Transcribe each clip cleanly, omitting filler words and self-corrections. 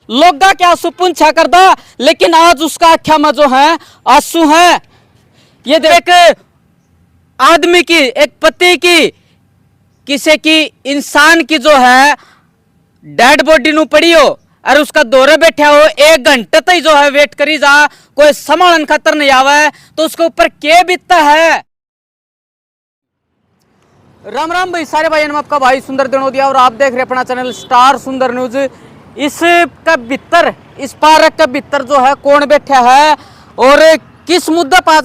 लोगा क्या सुपुन छा कर दा, लेकिन आज उसका आख्या में जो है आंसू है। ये देख आदमी की, एक पति की, किसी की इंसान की जो है डेड बॉडी नु पड़ी हो और उसका दौरे बैठा हो, 1 घंटे तक जो है वेट करी जा, कोई संभालन खतर नहीं आवे तो उसके ऊपर क्या बीतता है। राम राम भाई सारे भाई, आपका भाई सुंदर दिनोदिया और आप देख रहे हैं अपना चैनल स्टार सुंदर न्यूज। इस का भीतर, इस पार्क का भीतर जो है कौन बैठा है और किस मुद्दे पर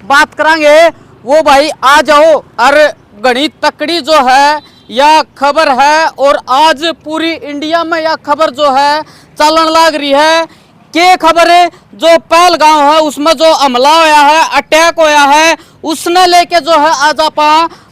बात करांगे वो भाई आ जाओ। और घनी तकड़ी जो है यह खबर है और आज पूरी इंडिया में यह खबर जो है चलन लग रही है। के खबर है जो पहलगांव है उसमें जो हमला होया है, अटैक होया है, उसने लेके जो है आज आप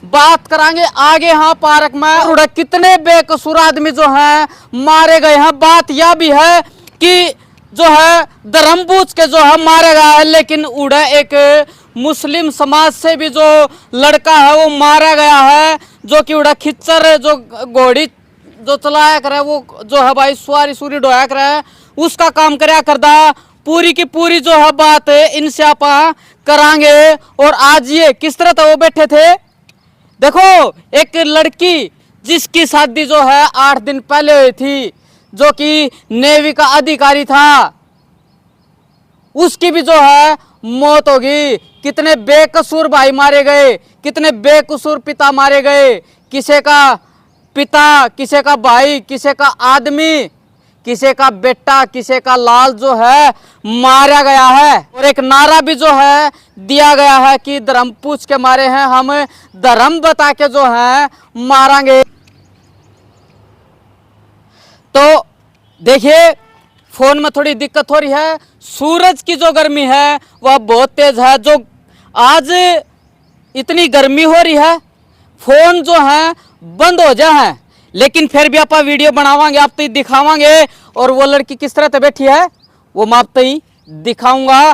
बात करांगे आगे। यहाँ पार्क में कितने बेकसूर आदमी जो है मारे गए हैं। बात यह भी है कि जो है धर्म पूछ के जो है मारे गया है, लेकिन उड़ा एक मुस्लिम समाज से भी जो लड़का है वो मारा गया है, जो कि उड़ा खिच्चर जो घोड़ी जो चलाया करे वो जो है भाई सवारी सूरी ढोया करे उसका काम करया करदा। पूरी की पूरी जो है बात इनसे आप करांगे। और आज ये किस तरह था वो बैठे थे, देखो एक लड़की जिसकी शादी जो है 8 दिन पहले हुई थी, जो कि नेवी का अधिकारी था, उसकी भी जो है मौत होगी। कितने बेकसूर भाई मारे गए, कितने बेकसूर पिता मारे गए, किसी का पिता, किसी का भाई, किसी का आदमी, किसी का बेटा, किसी का लाल जो है मारा गया है। और एक नारा भी जो है दिया गया है कि धर्म पूछ के मारे हैं, हम धर्म बता के जो है मारेंगे। तो देखिए फोन में थोड़ी दिक्कत हो रही है, सूरज की जो गर्मी है वह बहुत तेज है। जो आज इतनी गर्मी हो रही है, फोन जो है बंद हो जाए, लेकिन फिर भी आप वीडियो बनावांगे, आप तो दिखावांगे। और वो लड़की किस तरह से बैठी है वो मैं आप तो दिखाऊंगा।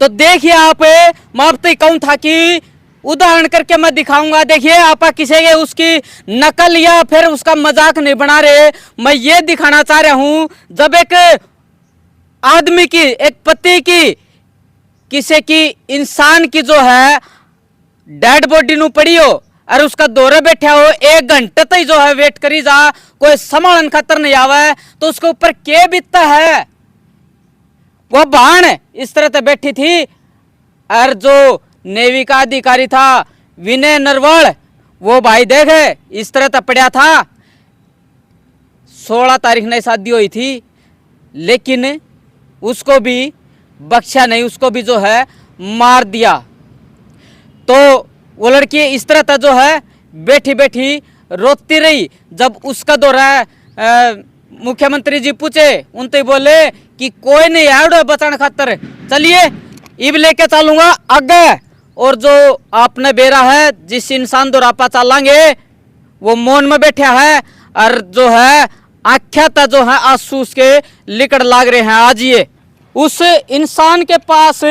तो देखिए आप, मैं आप तो कहूँ था कि उदाहरण करके मैं दिखाऊंगा। देखिए आप किसी के उसकी नकल या फिर उसका मजाक नहीं बना रहे, मैं ये दिखाना चाह रहा हूं जब एक आदमी की, एक पति की, किसी की इंसान की जो है डेड बॉडी नु पड़ी हो और उसका दौरे बैठा हो, 1 घंटे तक जो है वेट करी जा, कोई संभालन खतर नहीं आवे तो उसके ऊपर क्या बीतता है। वह बहन इस तरह से बैठी थी और जो नेवी का अधिकारी था विनय नरवल, वो भाई देखे इस तरह से पड़ा था। 16 तारीख ने शादी हुई थी, लेकिन उसको भी बख्शा नहीं, उसको भी जो है मार दिया। तो वो लड़की इस तरह था जो है बैठी बैठी रोती रही। जब उसका दौरा मुख्यमंत्री जी पूछे, उनसे बोले कि कोई नहीं है बचाने खातर, चलिए इब लेके चलूंगा आगे। और जो आपने बेरा है जिस इंसान दौरापा चलांगे वो मौन में बैठा है और जो है आख्या था जो है आंसू उसके लिकड़ लाग रहे हैं। आज ये उस इंसान के पास,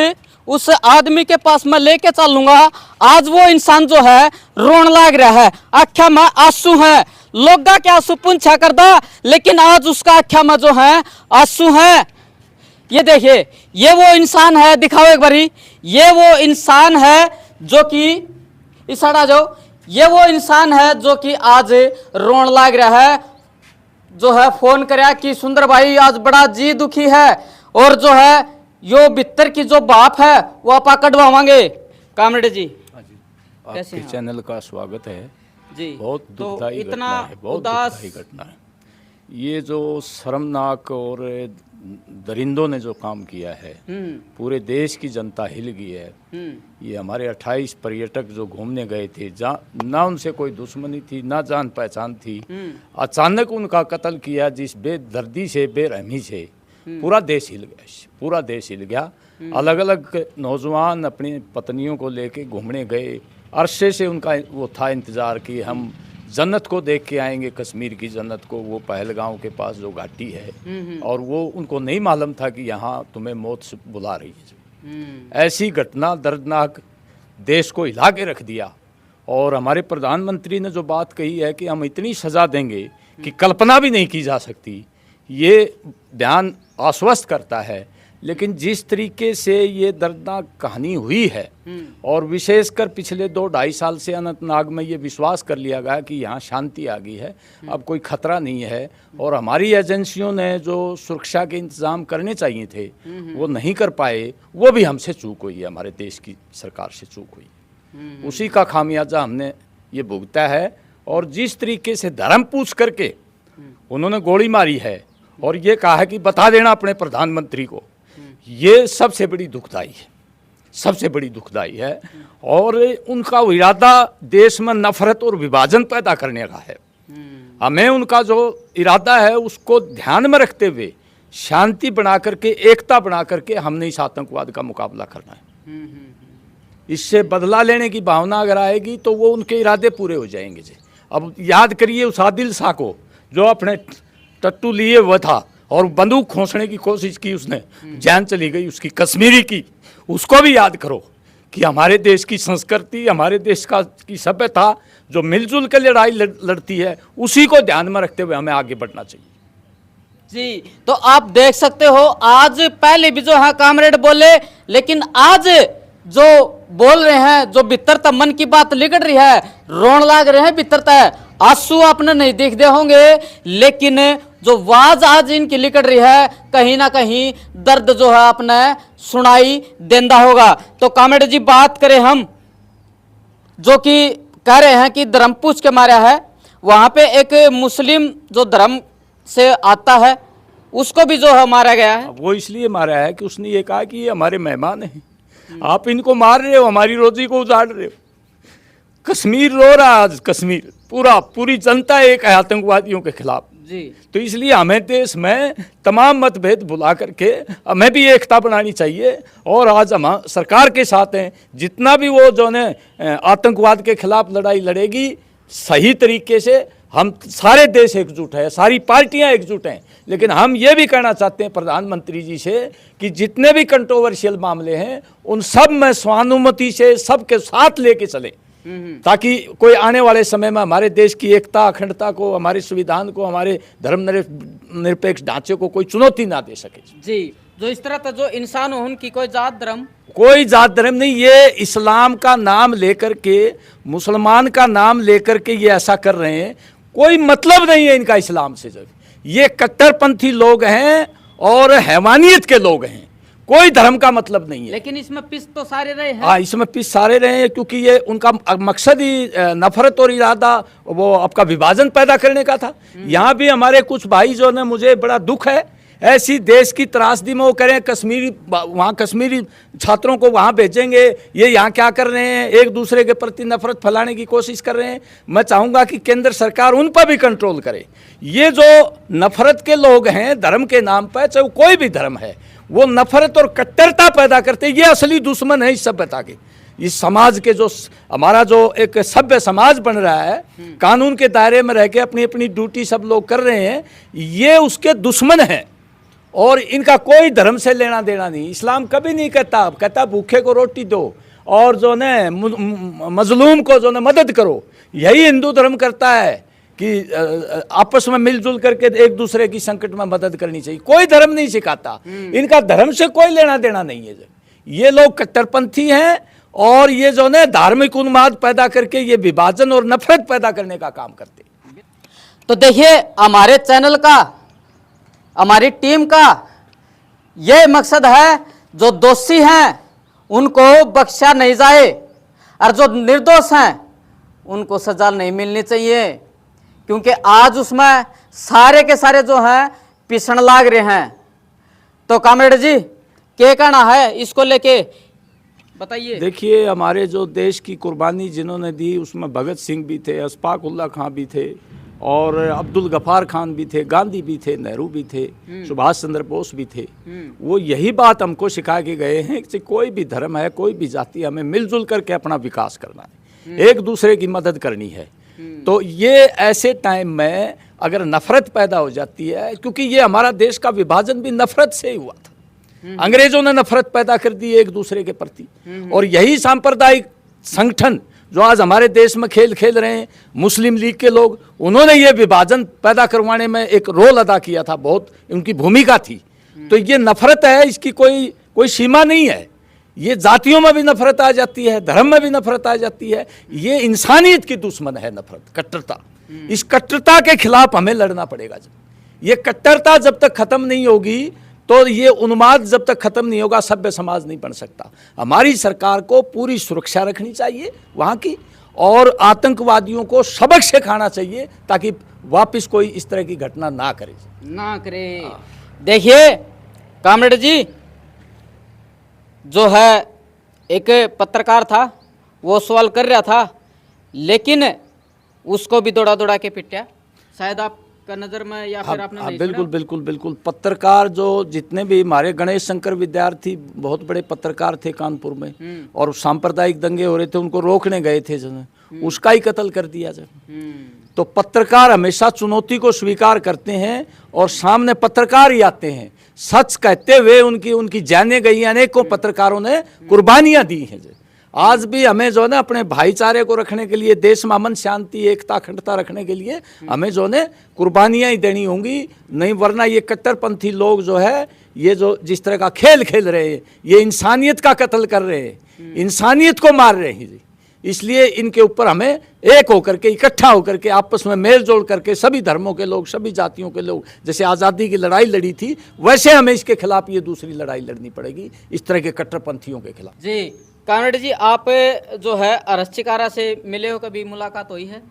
उस आदमी के पास मैं लेके चलूंगा। आज वो इंसान जो है रोन लाग रहा है, आख्या में आंसू है। लोगा क्या सुपुन छा कर दा, लेकिन आज उसका आख्या में जो है आंसू है। ये देखिए ये वो इंसान है, दिखाओ एक बारी, ये वो इंसान है जो कि इस आ जाओ, ये वो इंसान है जो कि आज रोन लाग रहा है। जो है फोन कराया कि सुंदर भाई आज बड़ा जी दुखी है और जो है यो बित्तर की जो बाप है वो आप कटवावांगे। कामरेड जी, आपके चैनल का स्वागत है जी। बहुत दुखदाई तो इतना घटना है, बहुत दुखदाई घटना है। ये जो शर्मनाक और दरिंदों ने जो काम किया है, पूरे देश की जनता हिल गई है। ये हमारे 28 पर्यटक जो घूमने गए थे, ना उनसे कोई दुश्मनी थी ना जान पहचान थी, अचानक उनका कत्ल किया जिस बेदर्दी से, बेरहमी से पूरा देश हिल गया, पूरा देश हिल गया। अलग अलग नौजवान अपनी पत्नियों को लेके घूमने गए, अरसे से उनका वो था इंतज़ार कि हम जन्नत को देख के आएंगे, कश्मीर की जन्नत को, वो पहलगांव के पास जो घाटी है। और वो उनको नहीं मालूम था कि यहाँ तुम्हें मौत से बुला रही है। ऐसी घटना दर्दनाक देश को हिला के रख दिया। और हमारे प्रधानमंत्री ने जो बात कही है कि हम इतनी सज़ा देंगे कि कल्पना भी नहीं की जा सकती ये बयान आश्वस्त करता है, लेकिन जिस तरीके से ये दर्दनाक कहानी हुई है और विशेषकर पिछले 2-2.5 साल से अनंतनाग में ये विश्वास कर लिया गया कि यहाँ शांति आ गई है, अब कोई खतरा नहीं है, और हमारी एजेंसियों ने जो सुरक्षा के इंतज़ाम करने चाहिए थे वो नहीं कर पाए, वो भी हमसे चूक हुई है, हमारे देश की सरकार से चूक हुई। उसी का खामियाजा हमने ये भुगता है। और जिस तरीके से धर्म पूछ करके उन्होंने गोली मारी है और ये कहा है कि बता देना अपने प्रधानमंत्री को, ये सबसे बड़ी दुखदाई है, सबसे बड़ी दुखदाई है। और उनका इरादा देश में नफरत और विभाजन पैदा करने का है। हमें उनका जो इरादा है उसको ध्यान में रखते हुए शांति बना करके, एकता बना करके हमने इस आतंकवाद का मुकाबला करना है। इससे बदला लेने की भावना अगर आएगी तो वो उनके इरादे पूरे हो जाएंगे जी। अब याद करिए उस आदिल शाह को जो अपने टट्टू लिए हुआ था और बंदूक खोसने की कोशिश की, उसने जान चली गई उसकी, कश्मीरी की। उसको भी याद करो कि हमारे देश की संस्कृति, हमारे देश का की सभ्यता जो मिलजुल कर लड़ाई लड़ती है, उसी को ध्यान में रखते हुए हमें आगे बढ़ना चाहिए जी। तो आप देख सकते हो, आज पहले भी जो है कामरेड बोले, लेकिन आज जो बोल रहे हैं, जो भीतर मन की बात लिकड़ रही है, रोन लाग रहे हैं भीतर तक, आंसू आपने नहीं दिख दे होंगे, लेकिन जो आवाज आज इनकी लिकड़ रही है, कहीं ना कहीं दर्द जो है अपने सुनाई देंदा होगा। तो कामरेड जी, बात करें हम, जो कि कह रहे हैं कि धर्म पूछ के मारा है, वहां पे एक मुस्लिम जो धर्म से आता है उसको भी जो है मारा गया है। वो इसलिए मारा है कि उसने ये कहा कि ये हमारे मेहमान हैं, आप इनको मार रहे हो, हमारी रोजी को उजाड़ रहे हो। कश्मीर रो रहा है आज, कश्मीर पूरी जनता एक है आतंकवादियों के खिलाफ जी। तो इसलिए हमें देश में तमाम मतभेद भुला करके हमें भी एकता बनानी चाहिए। और आज हम सरकार के साथ हैं, जितना भी वो जो है आतंकवाद के खिलाफ लड़ाई लड़ेगी सही तरीके से, हम सारे देश एकजुट है, सारी पार्टियां एकजुट हैं। लेकिन हम ये भी कहना चाहते हैं प्रधानमंत्री जी से कि जितने भी कंट्रोवर्शियल मामले हैं उन सब में स्वानुमति से सबके साथ लेके चले, ताकि कोई आने वाले समय में हमारे देश की एकता, अखंडता को, हमारे संविधान को, हमारे धर्म निरपेक्ष ढांचे को कोई चुनौती ना दे सके जी। जो इस तरह जो इंसान हो, उनकी कोई जात धर्म, कोई जात धर्म नहीं, ये इस्लाम का नाम लेकर के, मुसलमान का नाम लेकर के ये ऐसा कर रहे हैं, कोई मतलब नहीं है इनका इस्लाम से। जब ये कट्टरपंथी लोग हैं और हैवानियत के लोग हैं, कोई धर्म का मतलब नहीं है। लेकिन इसमें पिस तो सारे रहे हैं। हाँ, इसमें पिस सारे रहे हैं, क्योंकि ये उनका मकसद ही नफरत और इरादा वो आपका विभाजन पैदा करने का था। यहाँ भी हमारे कुछ भाई जो ने, मुझे बड़ा दुख है, ऐसी देश की त्रासदी में वो करें, कश्मीरी वहाँ कश्मीरी छात्रों को वहाँ भेजेंगे, ये यहाँ क्या कर रहे हैं, एक दूसरे के प्रति नफरत फैलाने की कोशिश कर रहे हैं। मैं चाहूँगा कि केंद्र सरकार उन पर भी कंट्रोल करे। ये जो नफरत के लोग हैं धर्म के नाम पर, चाहे कोई भी धर्म है, वो नफरत और कट्टरता पैदा करते, ये असली दुश्मन है इस सभ्यता के, इस समाज के। जो हमारा जो एक सभ्य समाज बन रहा है, कानून के दायरे में रह के अपनी अपनी ड्यूटी सब लोग कर रहे हैं, ये उसके दुश्मन हैं। और इनका कोई धर्म से लेना देना नहीं। इस्लाम कभी नहीं कहता भूखे को रोटी दो और जो ने मजलूम को जो ने मदद करो। यही हिंदू धर्म करता है कि आपस में मिलजुल करके एक दूसरे की संकट में मदद करनी चाहिए। कोई धर्म नहीं सिखाता, इनका धर्म से कोई लेना देना नहीं है। ये लोग कट्टरपंथी हैं और ये जो ने धार्मिक उन्माद पैदा करके ये विभाजन और नफरत पैदा करने का काम करते। तो देखिए, हमारे चैनल का, हमारी टीम का यह मकसद है, जो दोषी हैं उनको बख्शा नहीं जाए और जो निर्दोष हैं उनको सजा नहीं मिलनी चाहिए, क्योंकि आज उसमें सारे के सारे जो हैं पिसण लाग रहे हैं। तो कामरेड जी, क्या कहना है इसको लेके, बताइए। देखिए, हमारे जो देश की कुर्बानी जिन्होंने दी, उसमें भगत सिंह भी थे, अशफाक उल्लाह खां भी थे, और अब्दुल गफार खान भी थे, गांधी भी थे, नेहरू भी थे, सुभाष चंद्र बोस भी थे। वो यही बात हमको सिखा के गए हैं कि कोई भी धर्म है, कोई भी जाति, हमें मिलजुल करके अपना विकास करना है, एक दूसरे की मदद करनी है। तो ये ऐसे टाइम में अगर नफरत पैदा हो जाती है, क्योंकि ये हमारा देश का विभाजन भी नफरत से ही हुआ था। अंग्रेजों ने नफरत पैदा कर दी एक दूसरे के प्रति, और यही सांप्रदायिक संगठन जो आज हमारे देश में खेल खेल रहे हैं मुस्लिम लीग के लोग, उन्होंने ये विभाजन पैदा करवाने में एक रोल अदा किया था, बहुत उनकी भूमिका थी। तो ये नफरत है, इसकी कोई सीमा नहीं है। ये जातियों में भी नफरत आ जाती है, धर्म में भी नफरत आ जाती है। ये इंसानियत की दुश्मन है नफरत, कट्टरता। इस कट्टरता के खिलाफ हमें लड़ना पड़ेगा। जब ये कट्टरता जब तक खत्म नहीं होगी, तो ये उन्माद जब तक खत्म नहीं होगा, सभ्य समाज नहीं बन सकता। हमारी सरकार को पूरी सुरक्षा रखनी चाहिए वहाँ की, और आतंकवादियों को सबक सिखाना चाहिए ताकि वापस कोई इस तरह की घटना ना करे। देखिए कामरेड जी, जो है एक पत्रकार था, वो सवाल कर रहा था, लेकिन उसको भी दौड़ा दौड़ा के पिटा। शायद आपका नजर में या फिर आपने नहीं बिल्कुल बिल्कुल बिल्कुल। पत्रकार जो जितने भी हमारे गणेश शंकर विद्यार्थी बहुत बड़े पत्रकार थे कानपुर में, और सांप्रदायिक दंगे हो रहे थे, उनको रोकने गए थे, उसका ही कत्ल कर दिया जाए। तो पत्रकार हमेशा चुनौती को स्वीकार करते हैं और सामने पत्रकार ही आते हैं सच कहते हुए। उनकी जाने गई अनेकों पत्रकारों ने कुर्बानियां दी हैं। आज भी हमें जो है ना अपने भाईचारे को रखने के लिए, देश में अमन शांति एकता अखंडता रखने के लिए हमें जो है कुर्बानियां ही देनी होंगी, नहीं वरना ये कट्टरपंथी लोग जो है, ये जो जिस तरह का खेल खेल रहे हैं, ये इंसानियत का कत्ल कर रहे हैं, इंसानियत को मार रहे हैं। इसलिए इनके ऊपर हमें एक होकर के, इकट्ठा होकर के, आपस में मेल जोड़ करके, सभी धर्मों के लोग, सभी जातियों के लोग, जैसे आज़ादी की लड़ाई लड़ी थी, वैसे हमें इसके खिलाफ ये दूसरी लड़ाई लड़नी पड़ेगी, इस तरह के कट्टरपंथियों के खिलाफ। जी कामरेड जी, आप जो है अरश्चिकारा से मिले हो, कभी मुलाकात हुई है?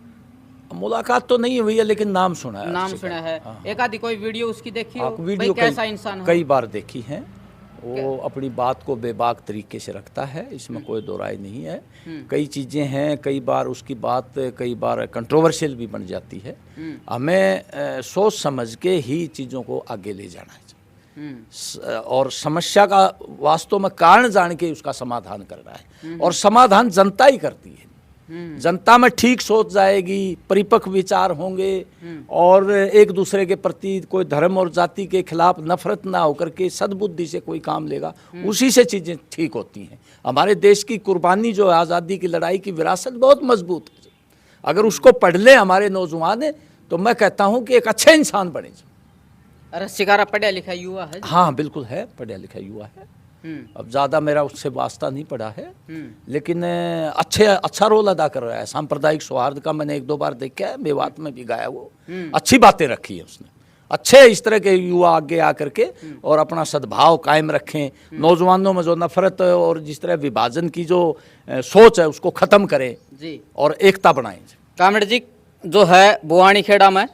मुलाकात तो नहीं हुई है, लेकिन नाम सुना है। नाम सुना है। एक आधी कोई वीडियो उसकी देखी हो? वीडियो कैसा इंसान हो? कई बार देखी है। वो अपनी बात को बेबाक तरीके से रखता है, इसमें कोई दो राय नहीं है। कई चीज़ें हैं, कई बार उसकी बात कई बार कंट्रोवर्शियल भी बन जाती है। हमें सोच समझ के ही चीज़ों को आगे ले जाना है, और समस्या का वास्तव में कारण जान के उसका समाधान करना है। और समाधान जनता ही करती है। जनता में ठीक सोच जाएगी, परिपक्व विचार होंगे, और एक दूसरे के प्रति कोई धर्म और जाति के खिलाफ नफरत ना होकर के सद्बुद्धि से कोई काम लेगा, उसी से चीज़ें ठीक होती हैं। हमारे देश की कुर्बानी जो है, आज़ादी की लड़ाई की विरासत बहुत मजबूत है। अगर उसको पढ़ लें हमारे नौजवान, तो मैं कहता हूँ कि एक अच्छे इंसान बने। अरश्चिकारा पढ़ा लिखा युवा है? हाँ बिल्कुल है, पढ़ा लिखा युवा है। अब ज़्यादा मेरा उससे वास्ता नहीं पड़ा है, लेकिन अच्छा रोल अदा कर रहा है। सांप्रदायिक सौहार्द का मैंने एक दो बार देखा है, मेवात में भी गाया, वो अच्छी बातें रखी है उसने। अच्छे इस तरह के युवा आगे आकर के और अपना सद्भाव कायम रखें, नौजवानों में जो नफरत और जिस तरह विभाजन की जो सोच है उसको ख़त्म करें जी, और एकता बनाएं। कामरेड जी, जो है बुआनी खेड़ा में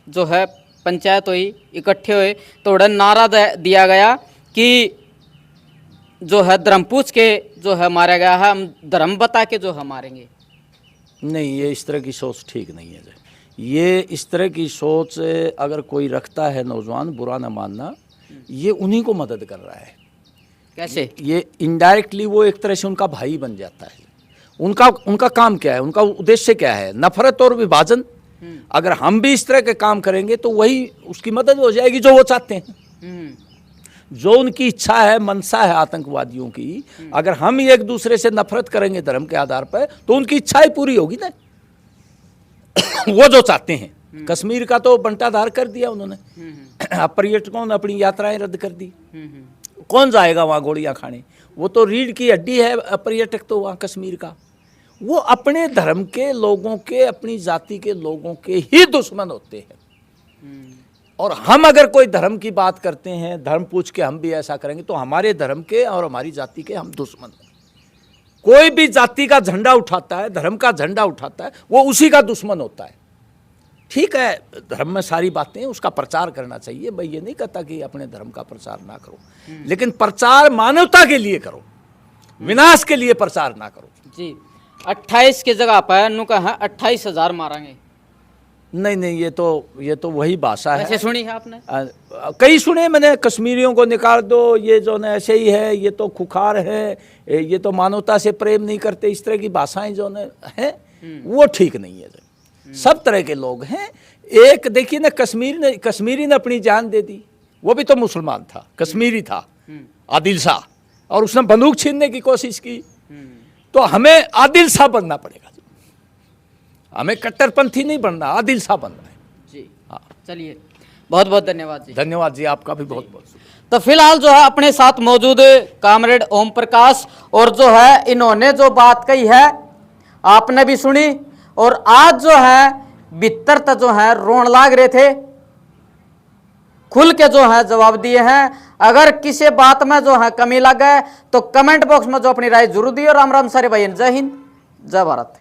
जो है पंचायत हुई, इकट्ठे हुए, तो उड़न नारा दिया गया कि जो है धर्म पूछ के जो है मारा गया है, हम धर्म बता के जो है मारेंगे। नहीं, ये इस तरह की सोच ठीक नहीं है। ये इस तरह की सोच अगर कोई रखता है नौजवान, बुरा ना मानना, ये उन्हीं को मदद कर रहा है। कैसे? ये इनडायरेक्टली वो एक तरह से उनका भाई बन जाता है। उनका काम क्या है, उनका उद्देश्य क्या है? नफरत और विभाजन। अगर हम भी इस तरह के काम करेंगे तो वही उसकी मदद हो जाएगी जो वो चाहते हैं। जो उनकी इच्छा है, मनसा है आतंकवादियों की, अगर हम एक दूसरे से नफरत करेंगे धर्म के आधार पर, तो उनकी इच्छाएं पूरी होगी ना। वो जो चाहते हैं। कश्मीर का तो बंटाधार कर दिया उन्होंने। अब पर्यटकों ने अपनी यात्राएं रद्द कर दी। कौन जाएगा वहाँ गोलियां खाने? वो तो रीढ़ की हड्डी है पर्यटक तो वहाँ कश्मीर का। वो अपने धर्म के लोगों के, अपनी जाति के लोगों के ही दुश्मन होते हैं। और हम अगर कोई धर्म की बात करते हैं, धर्म पूछ के हम भी ऐसा करेंगे, तो हमारे धर्म के और हमारी जाति के हम दुश्मन हैं। कोई भी जाति का झंडा उठाता है, धर्म का झंडा उठाता है, वो उसी का दुश्मन होता है। ठीक है, धर्म में सारी बातें उसका प्रचार करना चाहिए, मैं ये नहीं कहता कि अपने धर्म का प्रचार ना करो, लेकिन प्रचार मानवता के लिए करो, विनाश के लिए प्रचार ना करो। जी, 28 की जगह पर नु कहा 28,000 मारेंगे। नहीं, ये तो वही भाषा है। ऐसे सुनी है आपने? कई सुने मैंने, कश्मीरियों को निकाल दो, ये जो न ऐसे ही है, ये तो खुखार है, ये तो मानवता से प्रेम नहीं करते, इस तरह की भाषाएं जो न है वो ठीक नहीं है। सब तरह के लोग हैं। एक देखिए ना, कश्मीरी ने अपनी जान दे दी, वो भी तो मुसलमान था, कश्मीरी था, आदिल शाह, और उसने बंदूक छीनने की कोशिश की। तो हमें आदिल सा बनना पड़ेगा, हमें कट्टरपंथी नहीं बनना, आदिल सा बनना है जी। चलिए, बहुत बहुत धन्यवाद जी। धन्यवाद जी, आपका भी बहुत बहुत। तो फिलहाल जो है अपने साथ मौजूद कामरेड ओम प्रकाश, और जो है इन्होंने जो बात कही है आपने भी सुनी, और आज जो है भीतर तक जो है रोन लाग रहे थे, खुल के जो है जवाब दिए हैं। अगर किसी बात में जो है कमी लगे तो कमेंट बॉक्स में जो अपनी राय जरूर दिए। और राम राम सारे भाई, जय हिंद, जय भारत।